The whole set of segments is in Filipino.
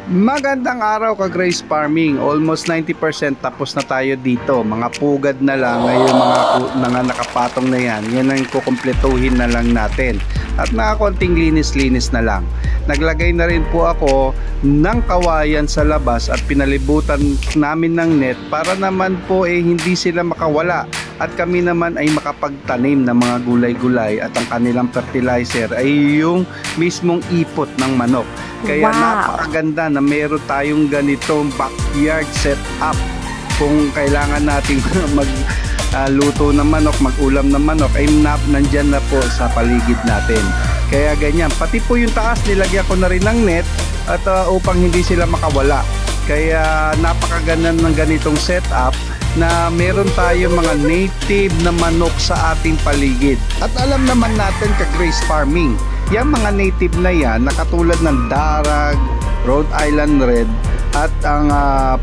Magandang araw ka Grace Farming. Almost 90% tapos na tayo dito. Mga pugad na lang ngayon, mga nakapatong na yan. Yan ang kukumpletuhin na lang natin. At nakakonting linis-linis na lang. Naglagay na rin po ako ng kawayan sa labas at pinalibutan namin ng net para naman po hindi sila makawala. At kami naman ay makapagtanim ng mga gulay-gulay at ang kanilang fertilizer ay yung mismong ipot ng manok. Kaya napakaganda na meron tayong ganitong backyard setup. Kung kailangan nating magluto ng manok, mag-ulam ng manok, ay nandyan na po sa paligid natin. Kaya ganyan. Pati po yung taas, nilagyan ko na rin ng net at upang hindi sila makawala. Kaya napakaganda ng ganitong setup na meron tayong mga native na manok sa ating paligid. At alam naman natin ka Grace Farming, yung mga native na yan, nakatulad ng Darag, Rhode Island Red, at ang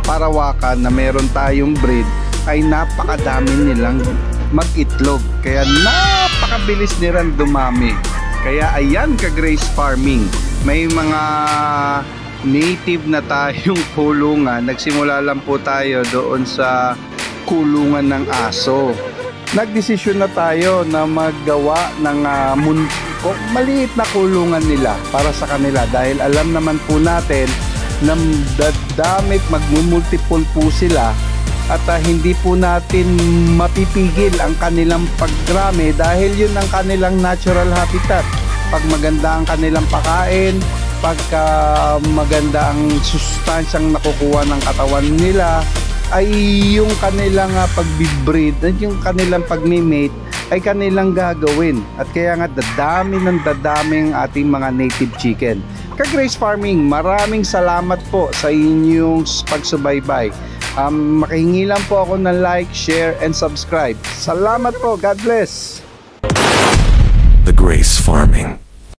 Parawakan na meron tayong breed, ay napakadami nilang mag-itlog. Kaya napakabilis nilang dumami. Kaya ayan ka Grace Farming, may mga native na tayong kulungan. Nagsimula lang po tayo doon sa kulungan ng aso. Nagdesisyon na tayo na maggawa ng maliit na kulungan nila para sa kanila dahil alam naman po natin na dadamit magmumultiple po sila at hindi po natin mapipigil ang kanilang paggrami dahil yun ang kanilang natural habitat. Pag maganda ang kanilang pagkain, pagka maganda ang sustansyang nakukuha ng katawan nila, ay yung kanilang pagbibreed at yung kanilang pagmimate ay kanilang gagawin. At kaya nga dadaming ating mga native chicken. Ka Grace Farming, maraming salamat po sa inyong pagsubaybay. Makihingi lang po ako ng like, share, and subscribe. Salamat po. God bless. The Grace Farming.